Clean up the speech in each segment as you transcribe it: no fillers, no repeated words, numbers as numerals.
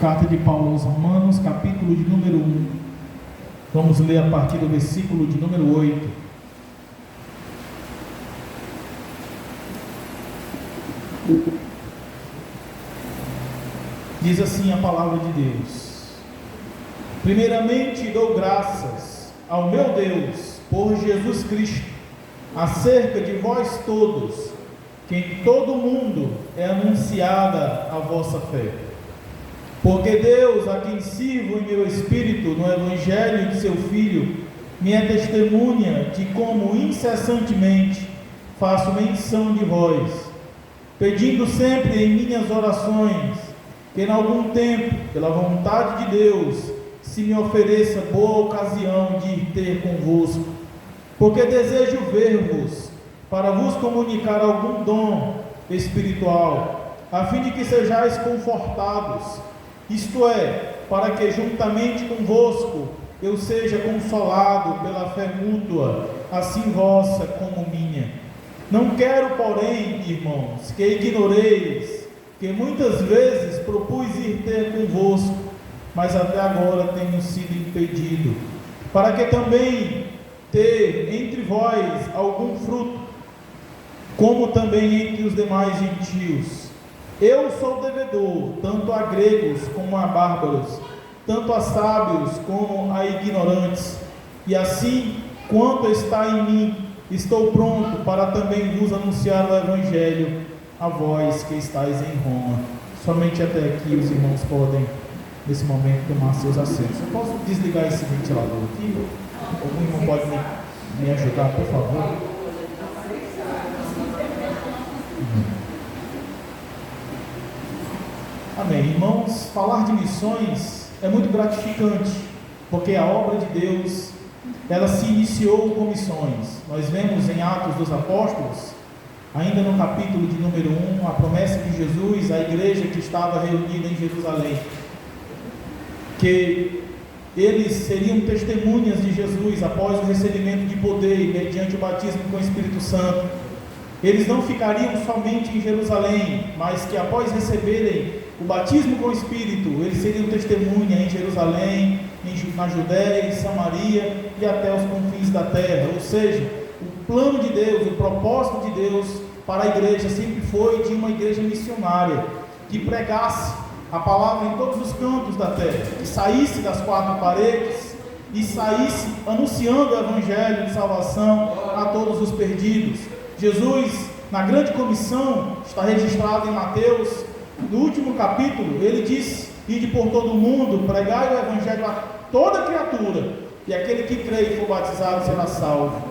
Carta de Paulo aos Romanos, capítulo de número 1. Vamos ler a partir do versículo de número 8. Diz assim a palavra de Deus: Primeiramente dou graças ao meu Deus por Jesus Cristo, acerca de vós todos, que em todo o mundo é anunciada a vossa fé. Porque Deus, a quem sirvo em meu espírito no Evangelho de seu Filho, me é testemunha de como incessantemente faço menção de vós, pedindo sempre em minhas orações, que em algum tempo, pela vontade de Deus, se me ofereça boa ocasião de ir ter convosco, porque desejo ver-vos, para vos comunicar algum dom espiritual, a fim de que sejais confortados, isto é, para que juntamente convosco eu seja consolado pela fé mútua, assim vossa como minha. Não quero, porém, irmãos, que ignoreis que muitas vezes propus ir ter convosco, mas até agora tenho sido impedido, para que também ter entre vós algum fruto, como também entre os demais gentios. Eu sou devedor, tanto a gregos como a bárbaros, tanto a sábios como a ignorantes, e assim, quanto está em mim, estou pronto para também vos anunciar o Evangelho a vós que estáis em Roma. Somente até aqui os irmãos podem, nesse momento, tomar seus assentos. Eu posso desligar esse ventilador aqui? Algum irmão pode me ajudar, por favor? Amém. Irmãos, falar de missões é muito gratificante, porque a obra de Deus, ela se iniciou com missões. Nós vemos em Atos dos Apóstolos, ainda no capítulo de número 1, a promessa de Jesus à igreja que estava reunida em Jerusalém, que eles seriam testemunhas de Jesus após o recebimento de poder, mediante o batismo com o Espírito Santo. Eles não ficariam somente em Jerusalém, mas que após receberem o batismo com o Espírito, eles seriam testemunha em Jerusalém, na Judéia, em Samaria e até os confins da terra. Ou seja, o plano de Deus, o propósito de Deus para a igreja sempre foi de uma igreja missionária, que pregasse a palavra em todos os cantos da terra, que saísse das quatro paredes e saísse anunciando o Evangelho de salvação a todos os perdidos. Jesus, na grande comissão, está registrado em Mateus, no último capítulo, ele diz: ide por todo o mundo, pregai o Evangelho a toda criatura, e aquele que crê e for batizado será salvo.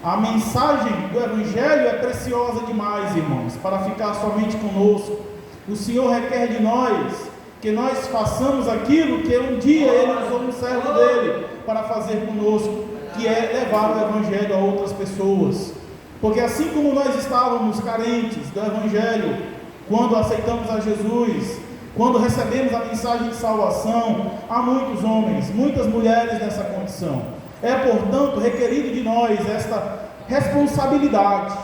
A mensagem do Evangelho é preciosa demais, irmãos, para ficar somente conosco. O Senhor requer de nós que nós façamos aquilo que um dia Ele usou um servo dele para fazer conosco, que é levar o Evangelho a outras pessoas. Porque assim como nós estávamos carentes do Evangelho, quando aceitamos a Jesus, quando recebemos a mensagem de salvação, há muitos homens, muitas mulheres nessa condição. É, portanto, requerido de nós esta responsabilidade.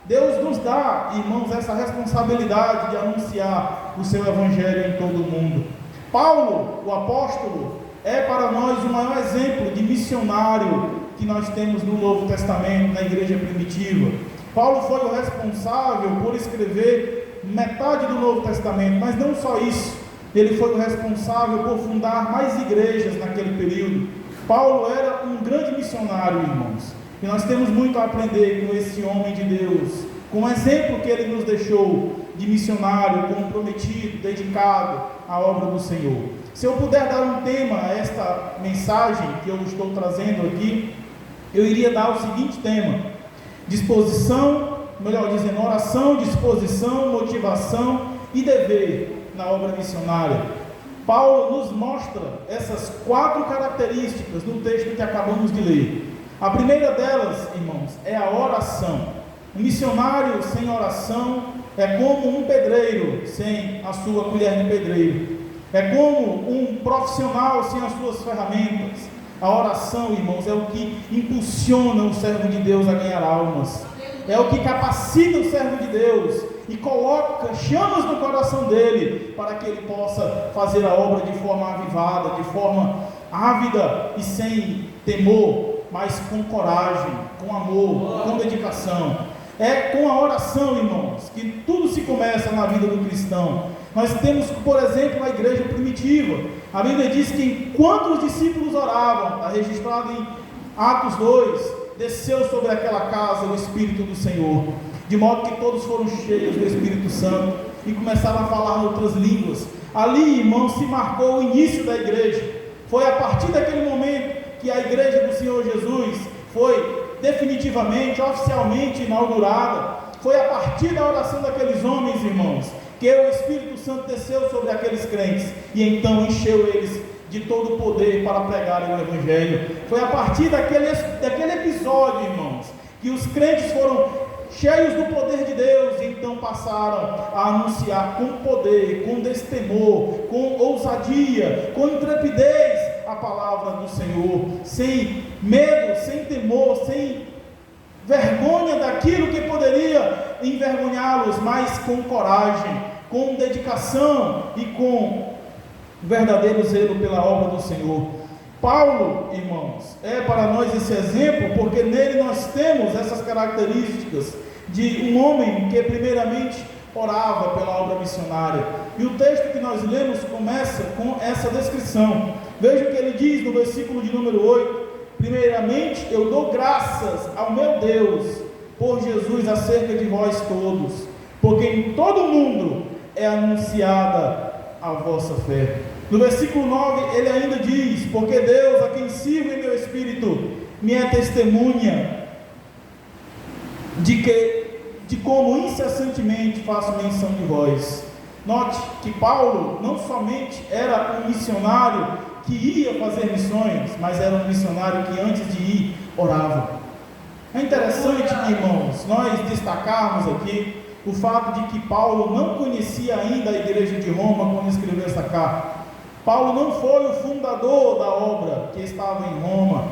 Deus nos dá, irmãos, essa responsabilidade de anunciar o seu Evangelho em todo o mundo. Paulo, o apóstolo, é para nós o maior exemplo de missionário que nós temos no Novo Testamento, na igreja primitiva. Paulo foi o responsável por escrever metade do Novo Testamento, mas não só isso, ele foi o responsável por fundar mais igrejas naquele período. Paulo era um grande missionário, irmãos, e nós temos muito a aprender com esse homem de Deus, com o exemplo que ele nos deixou de missionário, comprometido, dedicado à obra do Senhor. Se eu puder dar um tema a esta mensagem que eu estou trazendo aqui, eu iria dar o seguinte tema: disposição, melhor dizendo, oração, disposição, motivação e dever na obra missionária. Paulo nos mostra essas 4 características no texto que acabamos de ler. A primeira delas, irmãos, é a oração. Um missionário sem oração é como um pedreiro sem a sua colher de pedreiro. É como um profissional sem as suas ferramentas. A oração, irmãos, é o que impulsiona o servo de Deus a ganhar almas. É o que capacita o servo de Deus e coloca chamas no coração dele, para que ele possa fazer a obra de forma avivada, de forma ávida e sem temor, mas com coragem, com amor, com dedicação. É com a oração, irmãos, que tudo se começa na vida do cristão. Nós temos, por exemplo, a igreja primitiva. A Bíblia diz que enquanto os discípulos oravam, está registrado em Atos 2, desceu sobre aquela casa o Espírito do Senhor, de modo que todos foram cheios do Espírito Santo e começaram a falar em outras línguas. Ali, irmãos, se marcou o início da igreja. Foi a partir daquele momento que a igreja do Senhor Jesus foi definitivamente, oficialmente inaugurada. Foi a partir da oração daqueles homens, irmãos, que o Espírito Santo desceu sobre aqueles crentes e então encheu eles de todo o poder para pregarem o Evangelho. Foi a partir daquele episódio, irmãos, que os crentes foram cheios do poder de Deus e então passaram a anunciar com poder, com destemor, com ousadia, com intrepidez a palavra do Senhor, sem medo, sem temor, sem vergonha daquilo que poderia envergonhá-los, mas com coragem, com dedicação e com verdadeiro zelo pela obra do Senhor. Paulo, irmãos, é para nós esse exemplo, porque nele nós temos essas características de um homem que primeiramente orava pela obra missionária. E o texto que nós lemos começa com essa descrição. Veja o que ele diz no versículo de número 8: primeiramente eu dou graças ao meu Deus por Jesus acerca de vós todos, porque em todo o mundo é anunciada a vossa fé. No versículo 9 ele ainda diz: porque Deus, a quem sirvo em meu espírito, me é testemunha de como incessantemente faço menção de vós. Note que Paulo não somente era um missionário que ia fazer missões, mas era um missionário que antes de ir, orava. É interessante, irmãos, nós destacarmos aqui o fato de que Paulo não conhecia ainda a igreja de Roma quando escreveu essa carta. Paulo não foi o fundador da obra que estava em Roma.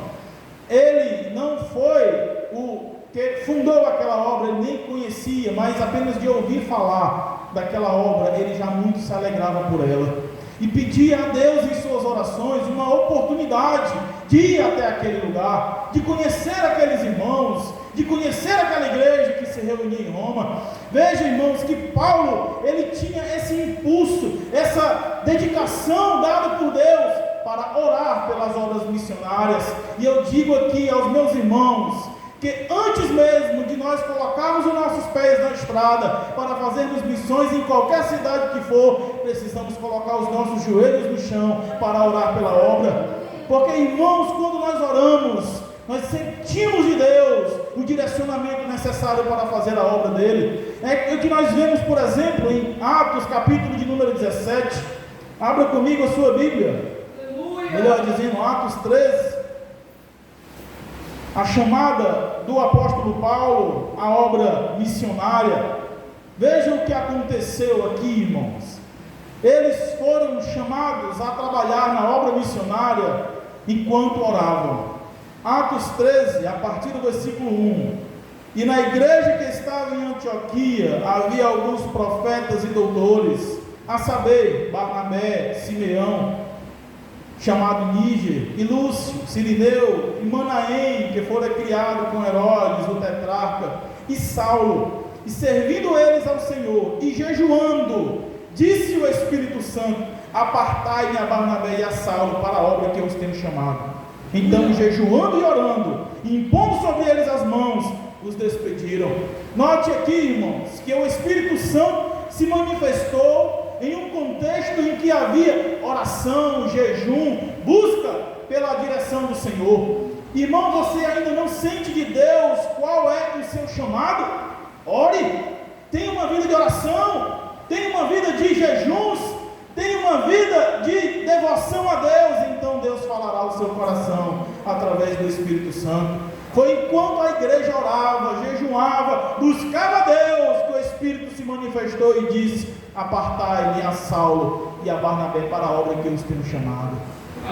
Ele não foi o que fundou aquela obra, ele nem conhecia, mas apenas de ouvir falar daquela obra, ele já muito se alegrava por ela. E pedia a Deus em suas orações uma oportunidade de ir até aquele lugar, de conhecer aqueles irmãos, de conhecer aquela igreja que se reunia em Roma. Veja, irmãos, que Paulo, ele tinha esse impulso, essa dedicação dada por Deus para orar pelas obras missionárias. E eu digo aqui aos meus irmãos, que antes mesmo de nós colocarmos os nossos pés na estrada para fazermos missões em qualquer cidade que for, precisamos colocar os nossos joelhos no chão para orar pela obra. Porque, irmãos, quando nós oramos, nós sentimos de Deus o direcionamento necessário para fazer a obra dele. É o que nós vemos, por exemplo, em Atos, capítulo de número 17. Abra comigo a sua Bíblia. Melhor dizendo, Atos 13. A chamada do apóstolo Paulo à obra missionária. Vejam o que aconteceu aqui, irmãos. Eles foram chamados a trabalhar na obra missionária enquanto oravam. Atos 13, a partir do versículo 1. E na igreja que estava em Antioquia havia alguns profetas e doutores, a saber, Barnabé, Simeão, chamado Níger, e Lúcio, Cirineu, e Manaém, que fora criado com Herodes, o tetrarca, e Saulo, e servindo eles ao Senhor, e jejuando, disse o Espírito Santo: apartai-me a Barnabé e a Saulo para a obra que eu os tenho chamado. Então, jejuando e orando, e impondo sobre eles as mãos, os despediram. Note aqui, irmãos, que o Espírito Santo se manifestou em um contexto em que havia oração, jejum, busca pela direção do Senhor. Irmão, você ainda não sente de Deus qual é o seu chamado? Ore, tenha uma vida de oração, tenha uma vida de jejuns, tenha uma vida de devoção a Deus, então Deus falará ao seu coração através do Espírito Santo. Foi enquanto a igreja orava, jejuava, buscava a Deus, que o Espírito se manifestou e disse: apartai-me a Saulo e a Barnabé para a obra que eu os tenho chamado.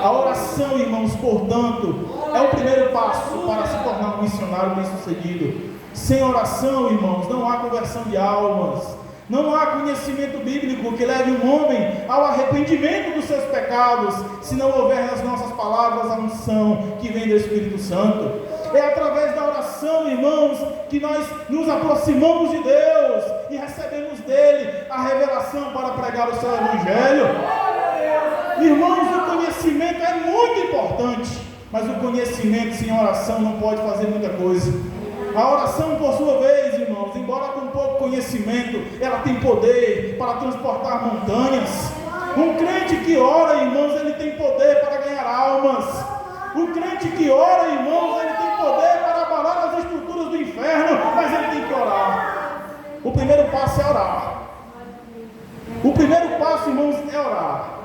A oração, irmãos, portanto, é o primeiro passo para se tornar um missionário bem-sucedido. Sem oração, irmãos, não há conversão de almas, Não há conhecimento bíblico que leve um homem ao arrependimento dos seus pecados, se não houver nas nossas palavras a unção que vem do Espírito Santo. É através da oração, irmãos, que nós nos aproximamos de Deus e recebemos dele a revelação para pregar o seu Evangelho. Irmãos, o conhecimento é muito importante, mas o conhecimento sem oração não pode fazer muita coisa. A oração, por sua vez, irmãos, embora com pouco conhecimento, ela tem poder para transportar montanhas. Um crente que ora, irmãos, ele tem poder para ganhar almas. O crente que ora, irmãos, ele tem poder para abalar as estruturas do inferno, mas ele tem que orar. O primeiro passo é orar. O primeiro passo, irmãos, é orar.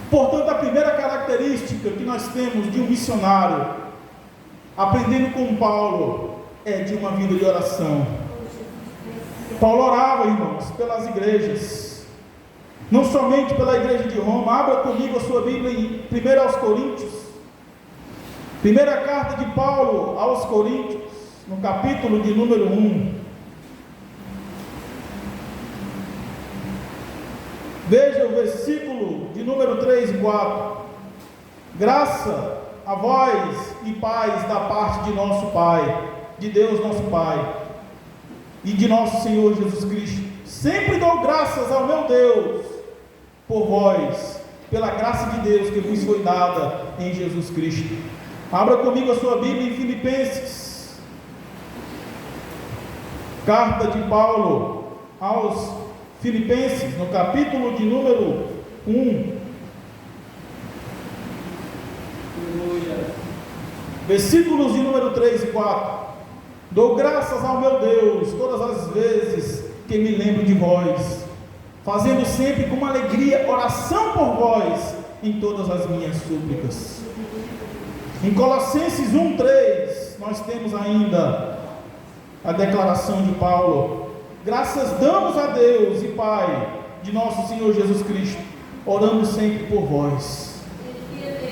Portanto, a primeira característica que nós temos de um missionário, aprendendo com Paulo, é de uma vida de oração. Paulo orava, irmãos, pelas igrejas, não somente pela igreja de Roma. Abra comigo a sua Bíblia em 1 aos Coríntios, primeira carta de Paulo aos Coríntios, no capítulo de número 1. Veja o versículo de número 3 e 4. Graça a vós e paz da parte de nosso Pai, de Deus nosso Pai, e de nosso Senhor Jesus Cristo. Sempre dou graças ao meu Deus por vós, pela graça de Deus que vos foi dada em Jesus Cristo. Abra comigo a sua Bíblia em Filipenses, carta de Paulo aos Filipenses, no capítulo de número 1, versículos de número 3 e 4. Dou graças ao meu Deus todas as vezes que me lembro de vós, fazendo sempre com alegria oração por vós em todas as minhas súplicas. Em Colossenses 1:3 nós temos ainda a declaração de Paulo: graças damos a Deus e Pai de nosso Senhor Jesus Cristo, orando sempre por vós.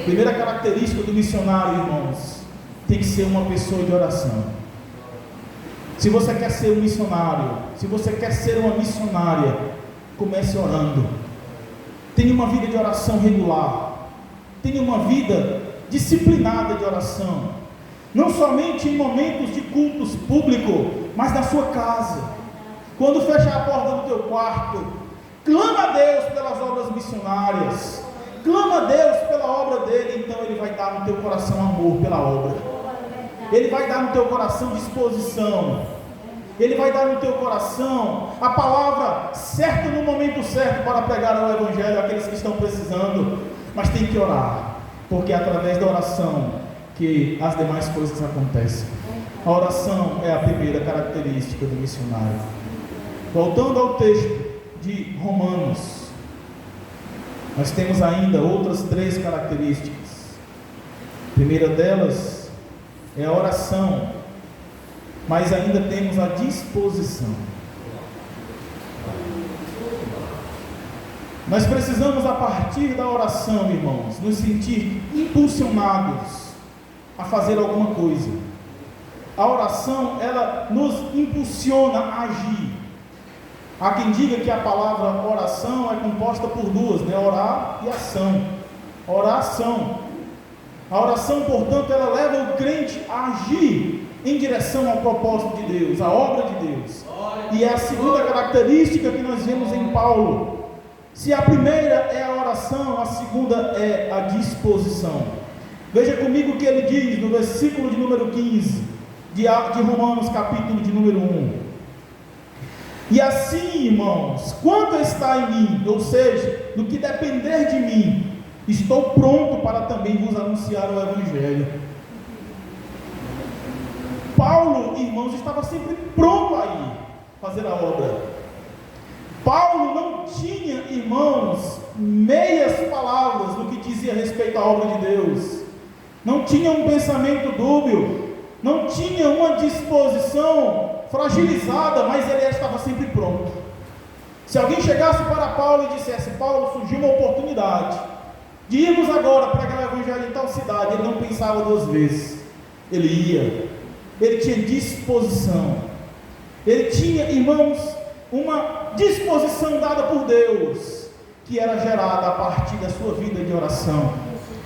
Primeira característica do missionário, irmãos, tem que ser uma pessoa de oração. Se você quer ser um missionário, se você quer ser uma missionária, comece orando. Tenha uma vida de oração regular. Tenha uma vida disciplinada de oração. Não somente em momentos de cultos públicos, mas na sua casa. Quando fechar a porta do teu quarto, clama a Deus pelas obras missionárias. Clama a Deus pela obra dele, então ele vai dar no teu coração amor pela obra. Ele vai dar no teu coração disposição. Ele vai dar no teu coração a palavra certa no momento certo para pregar o Evangelho àqueles que estão precisando. Mas tem que orar, porque é através da oração que as demais coisas acontecem. A oração é a primeira característica do missionário. Voltando ao texto de Romanos, nós temos ainda outras 3 características. A primeira delas é a oração, mas ainda temos a disposição. Nós precisamos, a partir da oração, irmãos, nos sentir impulsionados a fazer alguma coisa. A oração, ela nos impulsiona a agir. Há quem diga que a palavra oração é composta por 2, né? Orar e ação. Oração. A oração, portanto, ela leva o crente a agir em direção ao propósito de Deus, à obra de Deus. E é a segunda característica que nós vemos em Paulo. Se a primeira é a oração, a segunda é a disposição. Veja comigo o que ele diz no versículo de número 15 de Romanos, capítulo de número 1. E assim, irmãos, quanto está em mim, ou seja, no que depender de mim, estou pronto para também vos anunciar o Evangelho. Paulo, irmãos, estava sempre pronto a ir fazer a obra. Paulo não tinha, irmãos, meias palavras no que dizia respeito à obra de Deus. Não tinha um pensamento dúbio, não tinha uma disposição fragilizada, mas ele estava sempre pronto. Se alguém chegasse para Paulo e dissesse: Paulo, surgiu uma oportunidade de irmos agora pregar o Evangelho em tal cidade, ele não pensava 2 vezes, ele ia. Ele tinha disposição, ele tinha, irmãos, uma disposição dada por Deus, que era gerada a partir da sua vida de oração.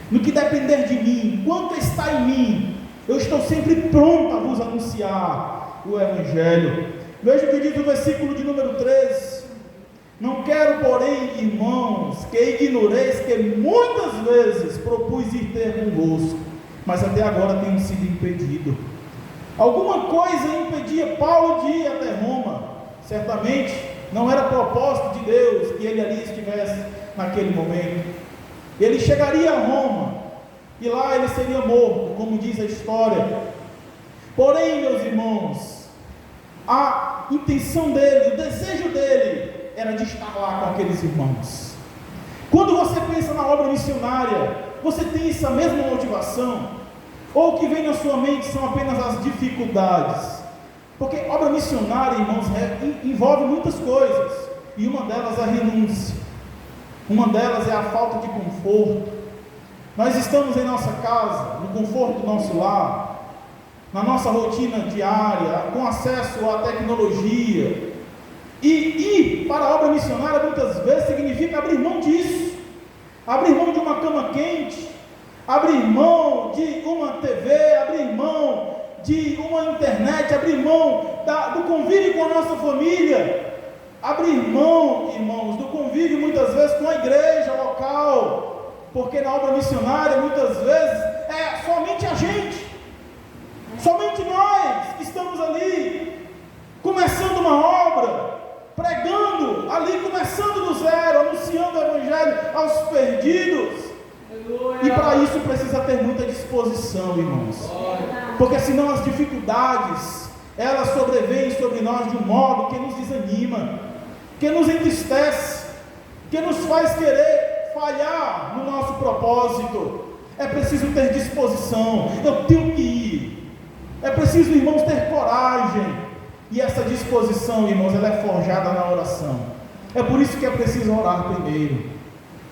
No que depender de mim, quanto está em mim, eu estou sempre pronto a vos anunciar o Evangelho. Veja o que diz o versículo de número 13: não quero, porém, irmãos, que ignoreis que muitas vezes propus ir ter convosco, mas até agora tenho sido impedido. Alguma coisa impedia Paulo de ir até Roma. Certamente não era propósito de Deus que ele ali estivesse naquele momento. Ele chegaria a Roma e lá ele seria morto, como diz a história. Porém, meus irmãos, a intenção dele, o desejo dele era de estar lá com aqueles irmãos. Quando você pensa na obra missionária, você tem essa mesma motivação? Ou o que vem na sua mente são apenas as dificuldades? Porque obra missionária, irmãos, envolve muitas coisas, e uma delas é a renúncia, uma delas é a falta de conforto. Nós estamos em nossa casa, no conforto do nosso lar, na nossa rotina diária, com acesso à tecnologia, e ir para a obra missionária muitas vezes significa abrir mão disso, abrir mão de uma cama quente, abrir mão de uma TV, abrir mão de uma internet, abrir mão do convívio com a nossa família, abrir mão, irmãos, do convívio muitas vezes com a igreja local, porque na obra missionária muitas vezes é somente a gente, somente nós que estamos ali, começando uma obra, pregando ali, começando do zero, anunciando o Evangelho aos perdidos. E para isso precisa ter muita disposição, irmãos, porque senão as dificuldades, elas sobrevêm sobre nós de um modo que nos desanima, que nos entristece, que nos faz querer falhar no nosso propósito. É preciso ter disposição, eu tenho que ir, é preciso, irmãos, ter coragem, e essa disposição, irmãos, ela é forjada na oração. É por isso que é preciso orar primeiro,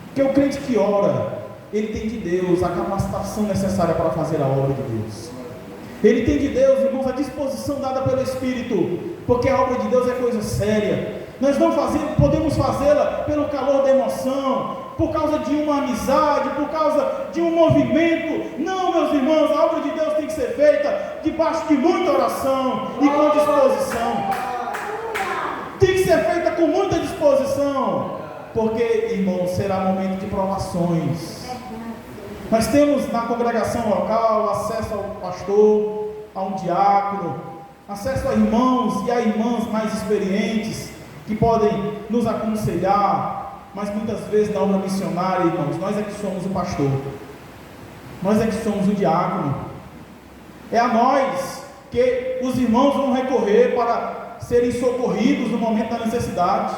porque o crente que ora, ele tem de Deus a capacitação necessária para fazer a obra de Deus. Ele tem de Deus, irmãos, a disposição dada pelo Espírito, porque a obra de Deus é coisa séria. Nós não podemos fazê-la pelo calor da emoção, por causa de uma amizade, por causa de um movimento. Não, meus irmãos, a obra de Deus tem que ser feita debaixo de muita oração e com disposição. Tem que ser feita com muita disposição, porque, irmãos, será momento de provações. Nós temos na congregação local acesso ao pastor, a um diácono, acesso a irmãos e a irmãs mais experientes que podem nos aconselhar, mas muitas vezes na obra missionária, irmãos, nós é que somos o pastor, nós é que somos o diácono, é a nós que os irmãos vão recorrer para serem socorridos no momento da necessidade,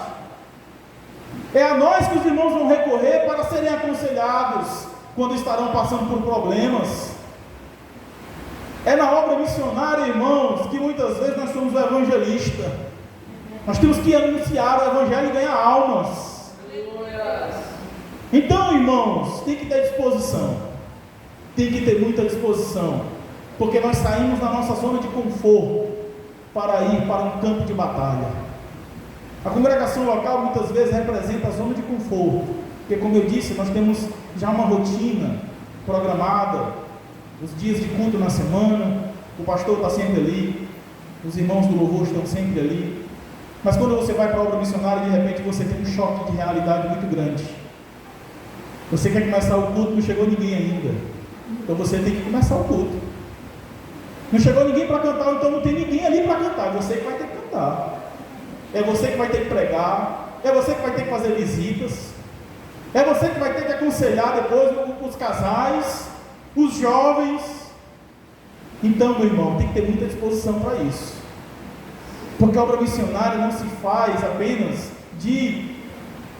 é a nós que os irmãos vão recorrer para serem aconselhados quando estarão passando por problemas. É na obra missionária, irmãos, que muitas vezes nós somos o evangelista. Nós temos que anunciar o Evangelho e ganhar almas. Então, irmãos, tem que ter disposição, tem que ter muita disposição, porque nós saímos da nossa zona de conforto para ir para um campo de batalha. A congregação local muitas vezes representa a zona de conforto, porque, como eu disse, nós temos já uma rotina programada, os dias de culto na semana, o pastor está sempre ali, os irmãos do louvor estão sempre ali. Mas quando você vai para a obra missionária, de repente você tem um choque de realidade muito grande. Você quer começar o culto, não chegou ninguém ainda, então você tem que começar o culto. Não chegou ninguém para cantar, então não tem ninguém ali para cantar, é você que vai ter que cantar, é você que vai ter que pregar, é você que vai ter que fazer visitas, é você que vai ter que aconselhar depois os casais, os jovens. Então, meu irmão, tem que ter muita disposição para isso, porque a obra missionária não se faz apenas de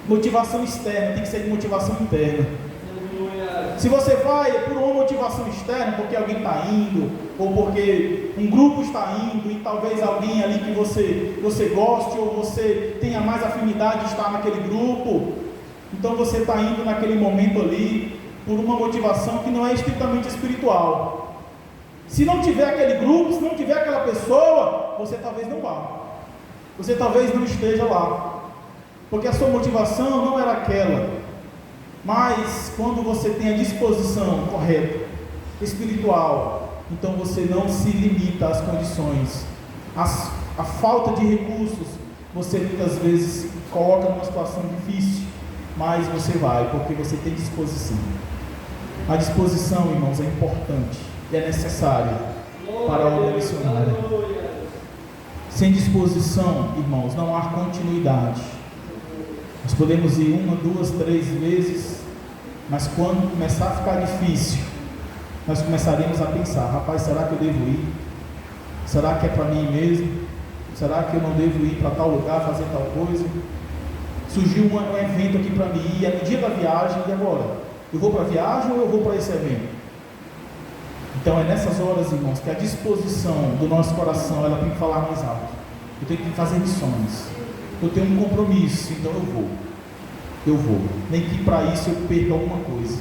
motivação externa, tem que ser de motivação interna. Se você vai por uma motivação externa, porque alguém está indo, ou porque um grupo está indo, e talvez alguém ali que você goste, ou você tenha mais afinidade de estar naquele grupo, então você está indo naquele momento ali por uma motivação que não é estritamente espiritual. Se não tiver aquele grupo, se não tiver aquela pessoa, você talvez não vá. você talvez não esteja lá, porque a sua motivação não era aquela. Mas quando você tem a disposição correta, espiritual, então você não se limita às condições. A falta de recursos, você muitas vezes se coloca numa situação difícil, mas você vai, porque você tem disposição. A disposição, irmãos, é importante e é necessária para a obra missionária. Sem disposição, irmãos, não há continuidade. Nós podemos ir 1, 2, 3 vezes, mas quando começar a ficar difícil, nós começaremos a pensar: rapaz, será que eu devo ir? Será que é para mim mesmo? Será que eu não devo ir para tal lugar, fazer tal coisa? Surgiu um evento aqui para mim, e é no dia da viagem, e agora? Eu vou para a viagem ou eu vou para esse evento? Então é nessas horas, irmãos, que a disposição do nosso coração, ela tem que falar mais alto. Eu tenho que fazer missões, eu tenho um compromisso, então eu vou, nem que para isso eu perca alguma coisa,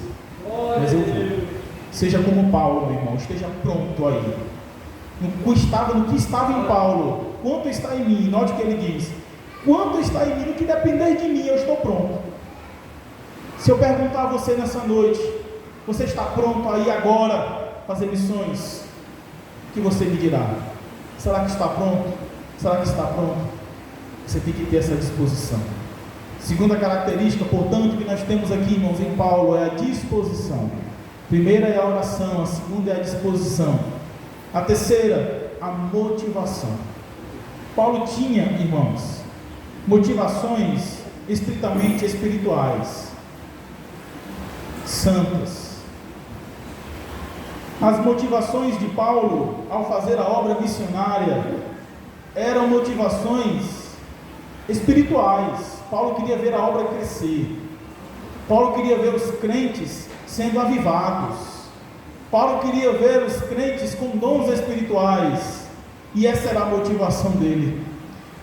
mas eu vou. Seja como Paulo, meu irmão, esteja pronto aí, no que estava em Paulo, quanto está em mim. Note o que ele diz: quanto está em mim, no que depender de mim, eu estou pronto. Se eu perguntar a você nessa noite, você está pronto aí agora fazer missões? O que você me dirá? Será que está pronto? Será que está pronto? Você tem que ter essa disposição. Segunda característica, portanto, que nós temos aqui, irmãos, em Paulo, é a disposição. A primeira é a oração, a segunda é a disposição. A terceira, a motivação. Paulo tinha, irmãos, motivações estritamente espirituais, santas. As motivações de Paulo ao fazer a obra missionária eram motivações espirituais. Paulo queria ver a obra crescer. Paulo queria ver os crentes sendo avivados. Paulo queria ver os crentes com dons espirituais. E essa era a motivação dele.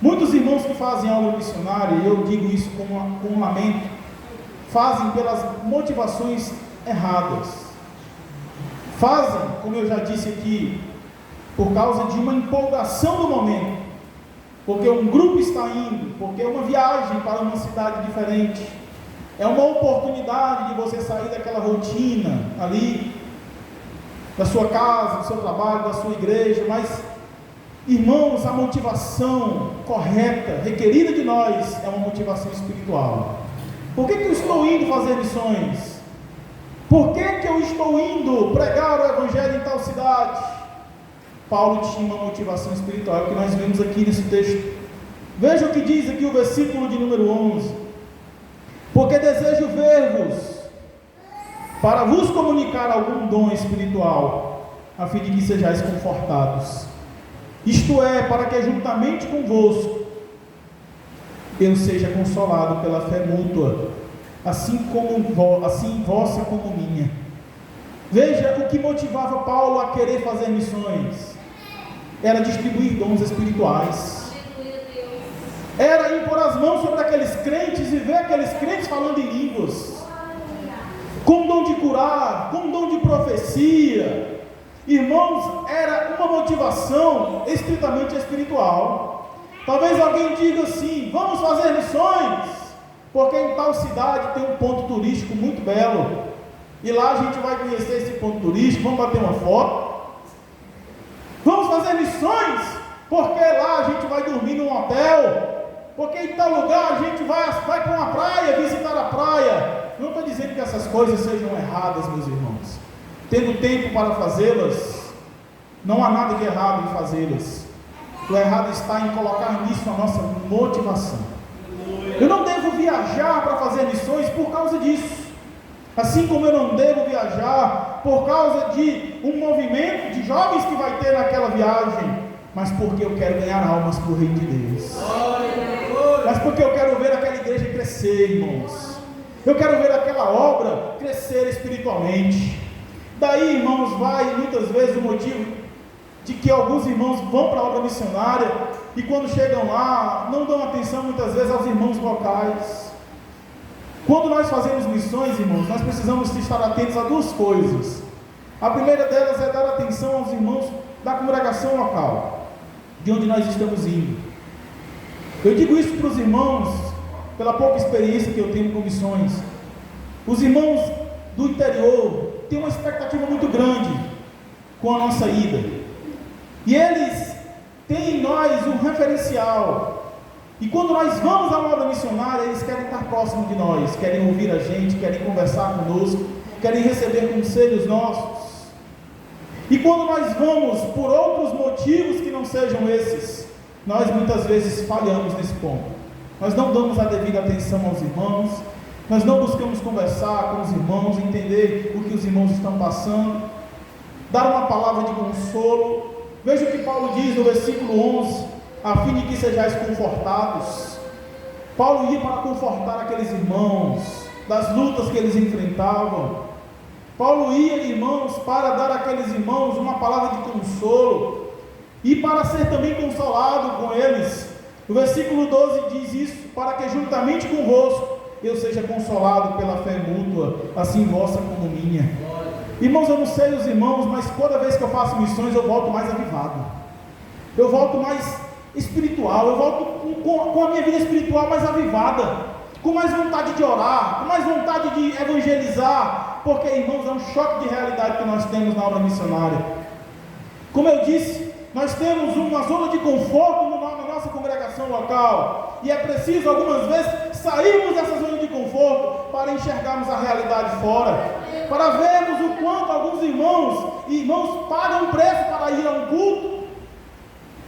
Muitos irmãos que fazem a obra missionária, e eu digo isso com um lamento, fazem pelas motivações erradas. Fazem, como eu já disse aqui, por causa de uma empolgação do momento, porque um grupo está indo, porque é uma viagem para uma cidade diferente, é uma oportunidade de você sair daquela rotina ali, da sua casa, do seu trabalho, da sua igreja. Mas, irmãos, a motivação correta, requerida de nós, é uma motivação espiritual. Por que eu estou indo fazer missões? Por que eu estou indo pregar o evangelho em tal cidade? Paulo tinha uma motivação espiritual, que nós vemos aqui nesse texto. Veja o que diz aqui o versículo de número 11: porque desejo ver-vos, para vos comunicar algum dom espiritual, a fim de que sejais confortados, isto é, para que juntamente convosco eu seja consolado pela fé mútua, assim vossa como minha. Veja o que motivava Paulo a querer fazer missões: era distribuir dons espirituais, era impor as mãos sobre aqueles crentes e ver aqueles crentes falando em línguas, com dom de curar, com dom de profecia. Irmãos, era uma motivação estritamente espiritual. Talvez alguém diga assim: vamos fazer missões, porque em tal cidade tem um ponto turístico muito belo, e lá a gente vai conhecer esse ponto turístico, vamos bater uma foto. Vamos fazer missões, porque lá a gente vai dormir num hotel, porque em tal lugar a gente vai para uma praia, visitar a praia. Não estou dizendo que essas coisas sejam erradas, meus irmãos. Tendo tempo para fazê-las, não há nada de errado em fazê-las. O errado está em colocar nisso a nossa motivação. Eu não devo viajar para fazer missões por causa disso, assim como eu não devo viajar por causa de um movimento de jovens que vai ter naquela viagem, mas porque eu quero ganhar almas para o reino de Deus, mas porque eu quero ver aquela igreja crescer, irmãos. Eu quero ver aquela obra crescer espiritualmente. Daí, irmãos, vai muitas vezes o motivo de que alguns irmãos vão para a obra missionária e quando chegam lá, não dão atenção muitas vezes aos irmãos locais. Quando nós fazemos missões, irmãos, nós precisamos estar atentos a duas coisas. A primeira delas é dar atenção aos irmãos da congregação local, de onde nós estamos indo. Eu digo isso para os irmãos, pela pouca experiência que eu tenho com missões. Os irmãos do interior têm uma expectativa muito grande com a nossa ida. E eles têm em nós um referencial. E quando nós vamos a uma obra missionária, eles querem estar próximo de nós, querem ouvir a gente, querem conversar conosco, querem receber conselhos nossos. E quando nós vamos por outros motivos que não sejam esses, nós muitas vezes falhamos nesse ponto. Nós não damos a devida atenção aos irmãos, nós não buscamos conversar com os irmãos, entender o que os irmãos estão passando, dar uma palavra de consolo. Veja o que Paulo diz no versículo 11: a fim de que sejais confortados. Paulo ia para confortar aqueles irmãos das lutas que eles enfrentavam. Paulo ia, irmãos, para dar àqueles irmãos uma palavra de consolo e para ser também consolado com eles. O versículo 12 diz isso: para que juntamente convosco eu seja consolado pela fé mútua, assim vossa como minha. Irmãos, eu não sei os irmãos, mas toda vez que eu faço missões eu volto mais avivado, eu volto mais espiritual, eu volto com a minha vida espiritual mais avivada, com mais vontade de orar, com mais vontade de evangelizar, porque, irmãos, é um choque de realidade que nós temos na obra missionária. Como eu disse, nós temos uma zona de conforto na nossa congregação local, e é preciso algumas vezes sairmos dessa zona de conforto para enxergarmos a realidade fora, para vermos o quanto alguns irmãos pagam preço para ir a um culto,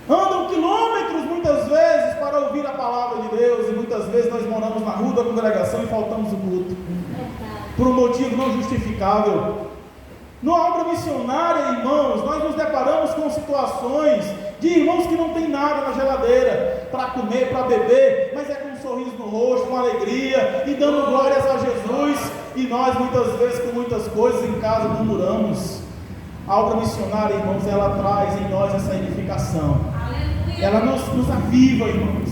andam quilômetros muitas vezes para ouvir a palavra de Deus, e muitas vezes nós moramos na rua da congregação e faltamos o culto, por um motivo não justificável. Na obra missionária, irmãos, nós nos deparamos com situações de irmãos que não tem nada na geladeira para comer, para beber, mas é com um sorriso no rosto, com alegria e dando glórias a Jesus, e nós muitas vezes com muitas coisas em casa murmuramos. A obra missionária, irmãos, ela traz em nós essa edificação. Ela nos aviva, irmãos.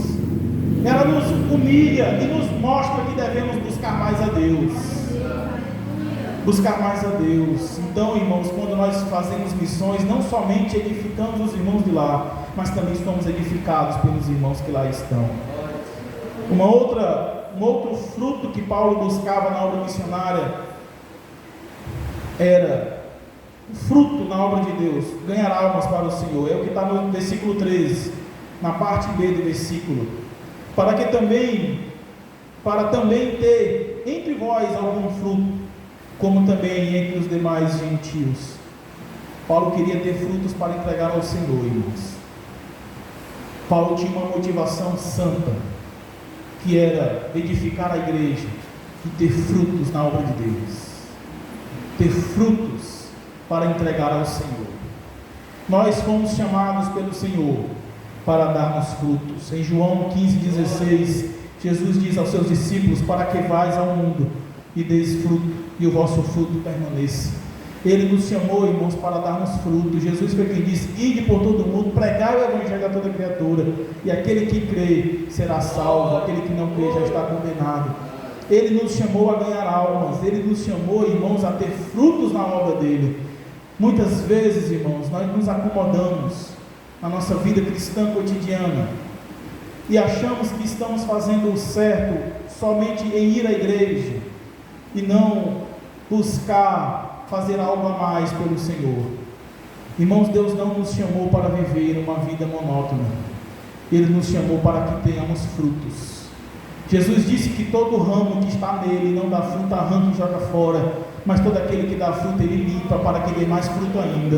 Ela nos humilha e nos mostra que devemos buscar mais a Deus. Buscar mais a Deus. Então, irmãos, quando nós fazemos missões, não somente edificamos os irmãos de lá, mas também somos edificados pelos irmãos que lá estão. Um outro fruto que Paulo buscava na obra missionária era o fruto na obra de Deus: ganhar almas para o Senhor. É o que está no versículo 13, na parte B do versículo. Para também ter entre vós algum fruto, como também entre os demais gentios. Paulo queria ter frutos para entregar ao Senhor, irmãos. Paulo tinha uma motivação santa, que era edificar a igreja e ter frutos na obra de Deus, ter frutos para entregar ao Senhor. Nós fomos chamados pelo Senhor para darmos frutos. Em João 15,16, Jesus diz aos seus discípulos: para que vais ao mundo e deis fruto, e o vosso fruto permaneça. Ele nos chamou, irmãos, para darmos fruto. Jesus foi quem disse: ide por todo o mundo, pregai o evangelho a toda criatura, e aquele que crê será salvo, aquele que não crê já está condenado. Ele nos chamou a ganhar almas, ele nos chamou, irmãos, a ter frutos na obra dele. Muitas vezes, irmãos, nós nos acomodamos na nossa vida cristã cotidiana e achamos que estamos fazendo o certo somente em ir à igreja e não buscar fazer algo a mais pelo Senhor. Irmãos, Deus não nos chamou para viver uma vida monótona, Ele nos chamou para que tenhamos frutos. Jesus disse que todo ramo que está nele não dá fruto, arranca e joga fora, mas todo aquele que dá fruto, Ele limpa para que dê mais fruto ainda.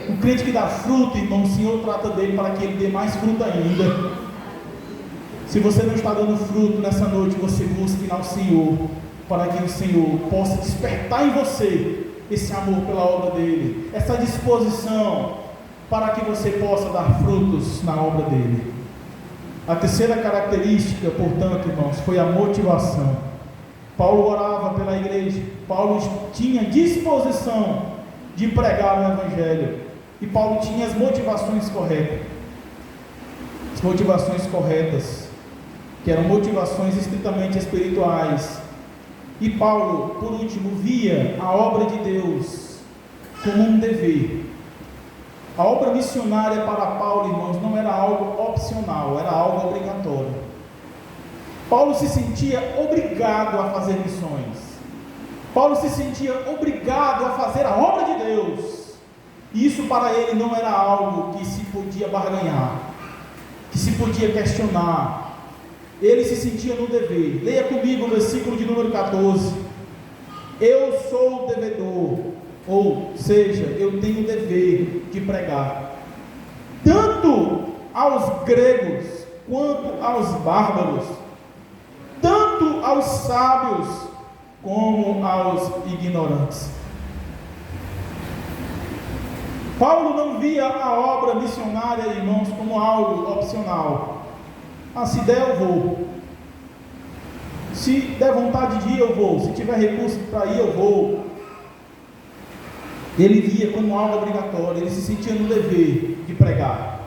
O crente que dá fruto, irmão, o Senhor trata dele para que ele dê mais fruto ainda. Se você não está dando fruto nessa noite, você busque ao Senhor, para que o Senhor possa despertar em você esse amor pela obra dele, essa disposição para que você possa dar frutos na obra dele. A terceira característica, portanto, irmãos, foi a motivação. Paulo orava pela igreja, Paulo tinha disposição de pregar o evangelho, e Paulo tinha as motivações corretas, que eram motivações estritamente espirituais. E Paulo, por último, via a obra de Deus como um dever. A obra missionária para Paulo, irmãos, não era algo opcional, era algo obrigatório. Paulo se sentia obrigado a fazer missões. Paulo se sentia obrigado a fazer a obra de Deus. E isso para ele não era algo que se podia barganhar, que se podia questionar. Ele se sentia no dever. Leia comigo o versículo de número 14. Eu sou o devedor, ou seja, eu tenho o dever de pregar, tanto aos gregos quanto aos bárbaros, tanto aos sábios como aos ignorantes. Paulo não via a obra missionária, irmãos, como algo opcional. Se der eu vou, se der vontade de ir eu vou, se tiver recurso para ir eu vou. Ele via como algo obrigatório, ele se sentia no dever de pregar.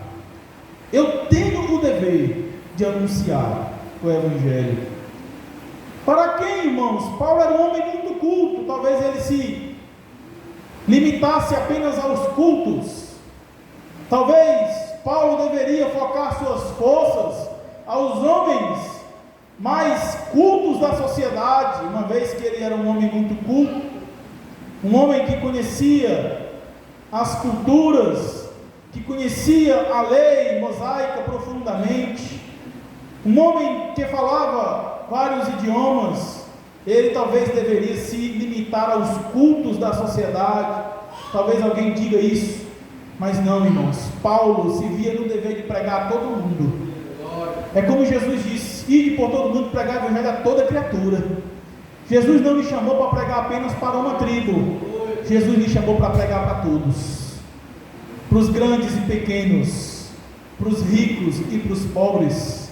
Eu tenho o dever de anunciar o Evangelho. Para quem, irmãos? Paulo era um homem muito culto, talvez ele se limitasse apenas aos cultos. Talvez Paulo deveria focar suas forças aos homens mais cultos da sociedade, uma vez que ele era um homem muito culto, um homem que conhecia as culturas, que conhecia a lei mosaica profundamente, um homem que falava vários idiomas. Ele talvez deveria se limitar aos cultos da sociedade. Talvez alguém diga isso, mas não, irmãos. Paulo se via no dever de pregar a todo mundo. É como Jesus disse: ide por todo mundo pregar o Evangelho a toda criatura. Jesus não lhe chamou para pregar apenas para uma tribo. Jesus lhe chamou para pregar para todos, para os grandes e pequenos, para os ricos e para os pobres,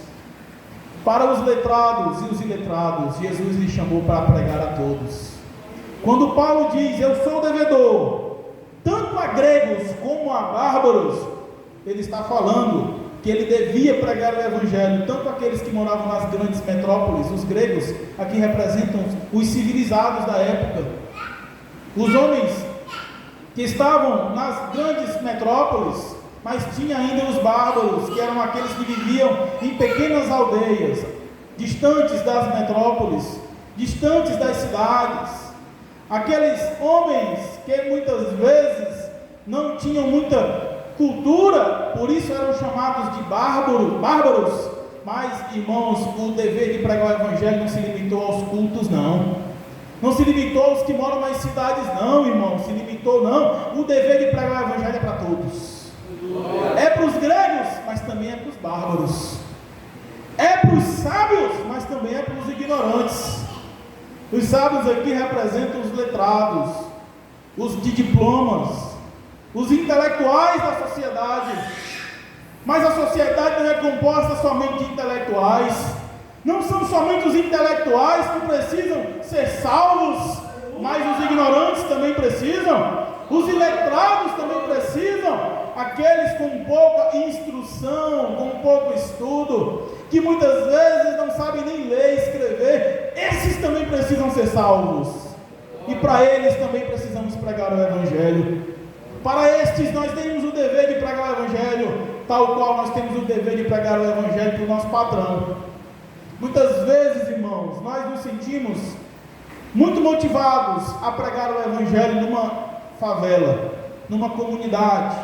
para os letrados e os iletrados. Jesus lhe chamou para pregar a todos. Quando Paulo diz: eu sou devedor, tanto a gregos como a bárbaros, ele está falando que ele devia pregar o Evangelho, tanto aqueles que moravam nas grandes metrópoles. Os gregos aqui representam os civilizados da época, os homens que estavam nas grandes metrópoles, mas tinha ainda os bárbaros, que eram aqueles que viviam em pequenas aldeias, distantes das metrópoles, distantes das cidades, aqueles homens que muitas vezes não tinham muita cultura, por isso eram chamados de bárbaros. Mas, irmãos, o dever de pregar o Evangelho não se limitou aos cultos, não se limitou aos que moram nas cidades, não, irmão, se limitou, não. O dever de pregar o Evangelho é para todos, é para os gregos, mas também é para os bárbaros, é para os sábios, mas também é para os ignorantes. Os sábios aqui representam os letrados, os de diplomas, os intelectuais da sociedade. Mas a sociedade não é composta somente de intelectuais. Não são somente os intelectuais que precisam ser salvos, mas os ignorantes também precisam, os iletrados também precisam, aqueles com pouca instrução, com pouco estudo, que muitas vezes não sabem nem ler e escrever. Esses também precisam ser salvos, e para eles também precisamos pregar o Evangelho. Para estes nós temos o dever de pregar o Evangelho, tal qual nós temos o dever de pregar o Evangelho para o nosso patrão. Muitas vezes, irmãos, nós nos sentimos muito motivados a pregar o Evangelho numa favela, numa comunidade,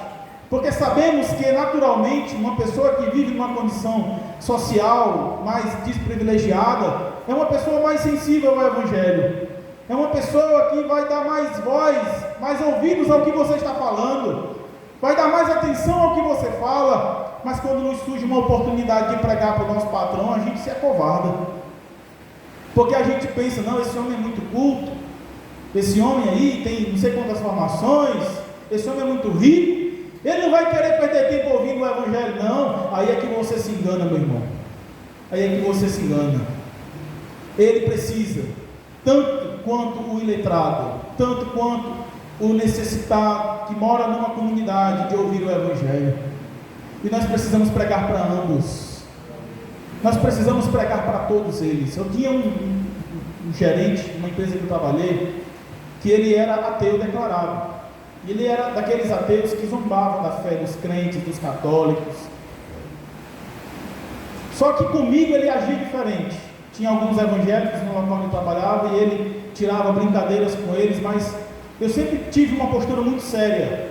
porque sabemos que naturalmente uma pessoa que vive numa condição social mais desprivilegiada é uma pessoa mais sensível ao Evangelho, é uma pessoa que vai dar mais voz, mais ouvidos ao que você está falando, vai dar mais atenção ao que você fala. Mas quando nos surge uma oportunidade de pregar para o nosso patrão, a gente se acovarda, porque a gente pensa: não, esse homem é muito culto, esse homem aí tem não sei quantas formações, esse homem é muito rico, ele não vai querer perder tempo ouvindo o Evangelho, não. Aí é que você se engana, meu irmão, aí é que você se engana. Ele precisa, tanto quanto o iletrado, tanto quanto o necessitado que mora numa comunidade, de ouvir o Evangelho. E nós precisamos pregar para ambos, nós precisamos pregar para todos eles. Eu tinha um gerente, uma empresa que eu trabalhei, que ele era ateu declarado, E ele era daqueles ateus que zombavam da fé dos crentes, dos católicos. Só que comigo ele agia diferente. Tinha alguns evangélicos no local onde eu trabalhava e ele tirava brincadeiras com eles, mas eu sempre tive uma postura muito séria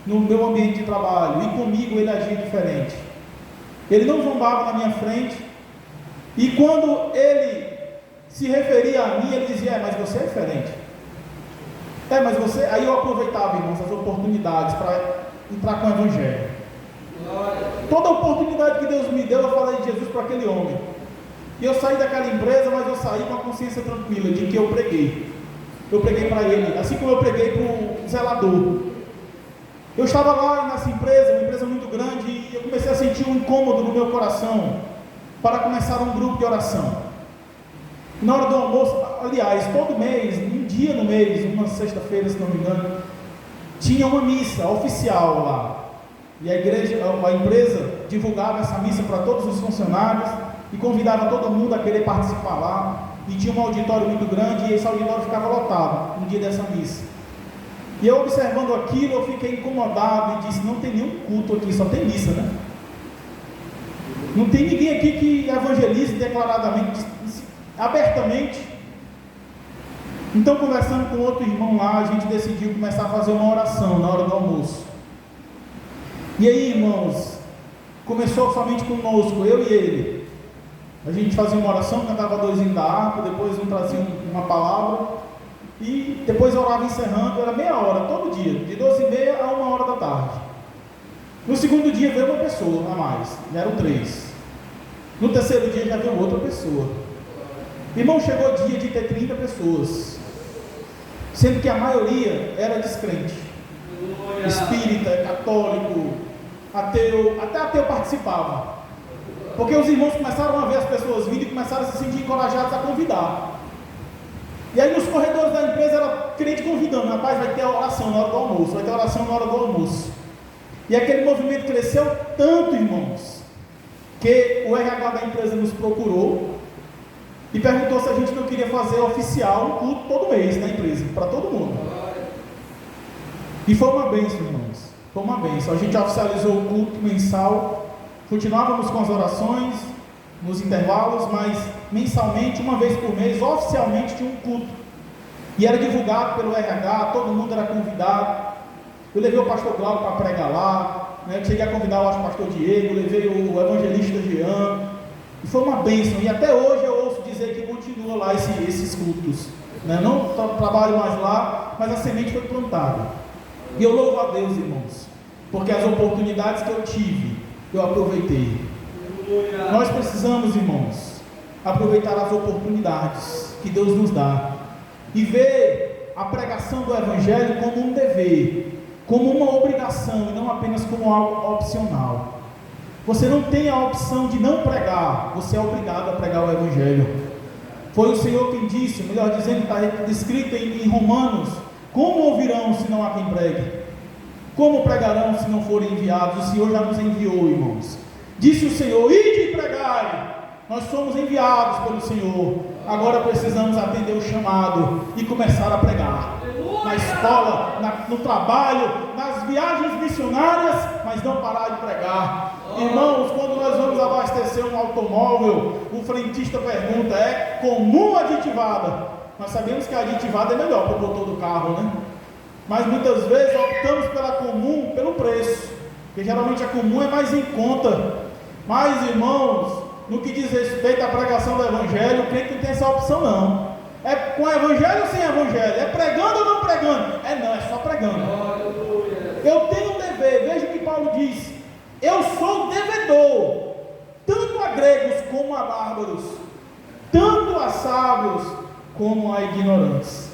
no meu ambiente de trabalho, e comigo ele agia diferente. Ele não zombava na minha frente, e quando ele se referia a mim, ele dizia: mas você é diferente. Mas você... Aí eu aproveitava, irmãos, as oportunidades para entrar com o evangelho. Toda oportunidade que Deus me deu, eu falei de Jesus para aquele homem. E eu saí daquela empresa, mas eu saí com a consciência tranquila de que eu preguei. Eu preguei para ele, assim como eu preguei para o zelador. Eu estava lá nessa empresa, uma empresa muito grande, e eu comecei a sentir um incômodo no meu coração para começar um grupo de oração. Na hora do almoço, aliás, todo mês, um dia no mês, uma sexta-feira, se não me engano, tinha uma missa oficial lá. E a empresa divulgava essa missa para todos os funcionários e convidava todo mundo a querer participar lá. E tinha um auditório muito grande e esse auditório ficava lotado no dia dessa missa. E eu observando aquilo, eu fiquei incomodado e disse: não tem nenhum culto aqui, só tem missa, né? Não tem ninguém aqui que evangelize declaradamente, abertamente. Então, conversando com outro irmão lá, a gente decidiu começar a fazer uma oração na hora do almoço. E aí, irmãos, começou somente conosco, eu e ele. A gente fazia uma oração, cantava 2 hinos da harpa, depois um trazia uma palavra, e depois orava encerrando. Era meia hora, todo dia, de 12h30 a 1h da tarde. No segundo dia veio uma pessoa a mais, já eram 3. No terceiro dia já veio outra pessoa. Irmão, chegou o dia de ter 30 pessoas, sendo que a maioria era descrente, espírita, católico, ateu, até ateu participava, porque os irmãos começaram a ver as pessoas vindo e começaram a se sentir encorajados a convidar. E aí nos corredores da empresa era crente convidando: rapaz, vai ter oração na hora do almoço, vai ter oração na hora do almoço. E aquele movimento cresceu tanto, irmãos, que o RH da empresa nos procurou e perguntou se a gente não queria fazer oficial um culto todo mês na empresa, para todo mundo. E foi uma bênção, irmãos, foi uma bênção. A gente oficializou o culto mensal, continuávamos com as orações nos intervalos, mas mensalmente, uma vez por mês, oficialmente tinha um culto, e era divulgado pelo RH, todo mundo era convidado. Eu levei o pastor Glauco para pregar lá, né? Cheguei a convidar o pastor Diego, levei o evangelista Jean, e foi uma bênção. E até hoje eu ouço dizer que continua lá esses cultos, né? Não trabalho mais lá, mas a semente foi plantada. E eu louvo a Deus, irmãos, porque as oportunidades que eu tive, eu aproveitei. Nós precisamos, irmãos, aproveitar as oportunidades que Deus nos dá e ver a pregação do Evangelho como um dever, como uma obrigação e não apenas como algo opcional. Você não tem a opção de não pregar, você é obrigado a pregar o Evangelho. Foi o Senhor quem disse, melhor dizendo, está descrito em Romanos: como ouvirão se não há quem pregue? Como pregarão se não forem enviados? O Senhor já nos enviou, irmãos. Disse o Senhor: ide e pregai. Nós somos enviados pelo Senhor. Agora precisamos atender o chamado e começar a pregar. Na escola, no trabalho, nas viagens missionárias, mas não parar de pregar. Irmãos, quando nós vamos abastecer um automóvel, o frentista pergunta: é comum aditivada? Nós sabemos que a aditivada é melhor para o motor do carro, né? Mas muitas vezes optamos pela comum pelo preço, porque geralmente a comum é mais em conta. Mas, irmãos, no que diz respeito à pregação do Evangelho, o crente não tem essa opção, não. É com Evangelho ou sem Evangelho? É pregando ou não pregando? Não, é só pregando. Eu tenho um dever. Veja o que Paulo diz: eu sou devedor, tanto a gregos como a bárbaros, tanto a sábios como a ignorantes.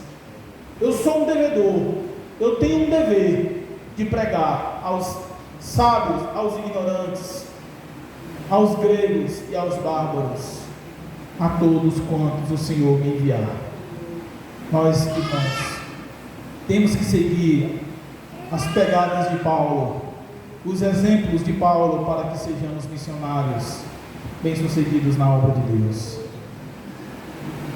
Eu sou um devedor. Eu tenho um dever de pregar aos sábios, aos ignorantes, aos gregos e aos bárbaros, a todos quantos o Senhor me enviar. Nós, irmãos, temos que seguir as pegadas de Paulo, os exemplos de Paulo, para que sejamos missionários bem-sucedidos na obra de Deus.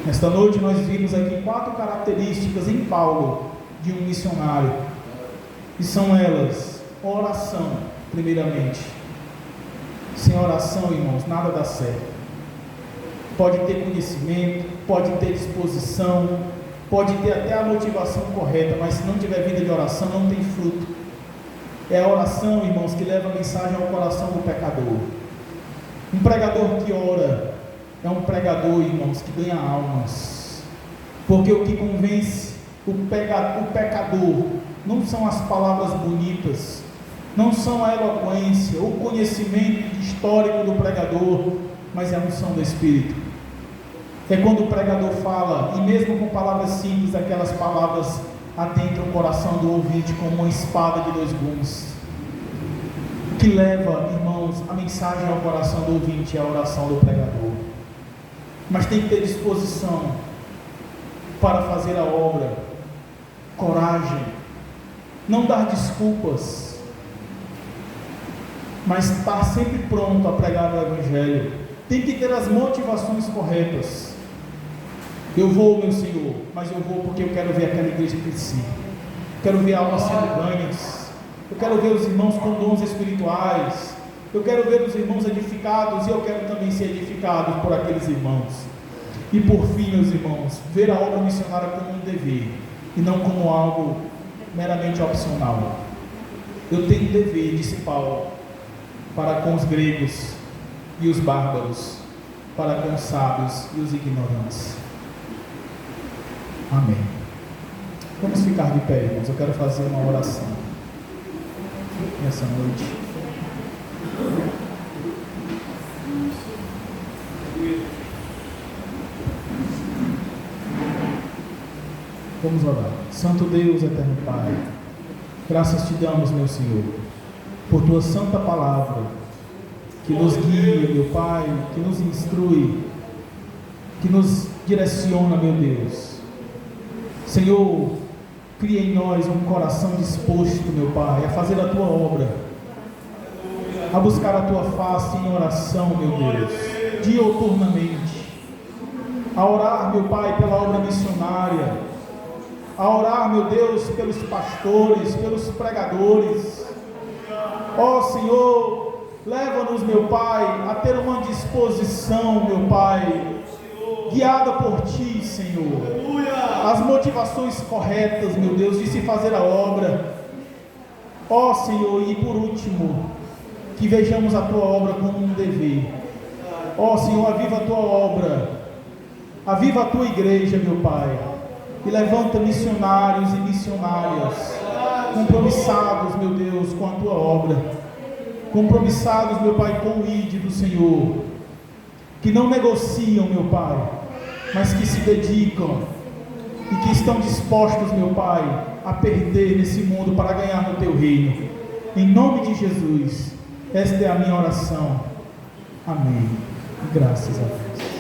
Nesta noite nós vimos aqui 4 características em Paulo de um missionário. E são elas: oração, primeiramente. Sem oração, irmãos, nada dá certo. Pode ter conhecimento, pode ter disposição, pode ter até a motivação correta, mas se não tiver vida de oração, não tem fruto. É a oração, irmãos, que leva a mensagem ao coração do pecador. Um pregador que ora é um pregador, irmãos, que ganha almas. Porque o que convence o pecador não são as palavras bonitas, não são a eloquência, o conhecimento histórico do pregador, mas é a unção do Espírito. É quando o pregador fala, e mesmo com palavras simples, aquelas palavras adentram o coração do ouvinte como uma espada de dois gumes. O que leva, irmãos, a mensagem ao coração do ouvinte é a oração do pregador. Mas tem que ter disposição para fazer a obra, coragem, não dar desculpas, mas estar sempre pronto a pregar o Evangelho. Tem que ter as motivações corretas. Eu vou, meu Senhor, mas eu vou porque eu quero ver aquela igreja crescer, quero ver almas sendo ganhas, eu quero ver os irmãos com dons espirituais, eu quero ver os irmãos edificados, e eu quero também ser edificado por aqueles irmãos. E por fim, meus irmãos, ver a obra missionária como um dever, e não como algo meramente opcional. Eu tenho dever, disse Paulo, para com os gregos e os bárbaros, para com os sábios e os ignorantes. Amém. Vamos ficar de pé, irmãos. Eu quero fazer uma oração nessa noite. Vamos orar. Santo Deus, eterno Pai, graças te damos, meu Senhor, por tua santa palavra, que nos guia, meu Pai, que nos instrui, que nos direciona, meu Deus. Senhor, cria em nós um coração disposto, meu Pai, a fazer a tua obra, a buscar a tua face em oração, meu Deus, diuturnamente, a orar, meu Pai, pela obra missionária, a orar, meu Deus, pelos pastores, pelos pregadores. Ó Senhor, leva-nos, meu Pai, a ter uma disposição, meu Pai, guiada por Ti, Senhor, as motivações corretas, meu Deus, de se fazer a obra. Ó Senhor, e por último, que vejamos a Tua obra como um dever. Ó Senhor, aviva a Tua obra, aviva a Tua igreja, meu Pai, e levanta missionários e missionárias compromissados, meu Deus, com a Tua obra, compromissados, meu Pai, com o ID do Senhor, que não negociam, meu Pai, mas que se dedicam e que estão dispostos, meu Pai, a perder nesse mundo para ganhar no Teu reino. Em nome de Jesus, esta é a minha oração. Amém. E graças a Deus.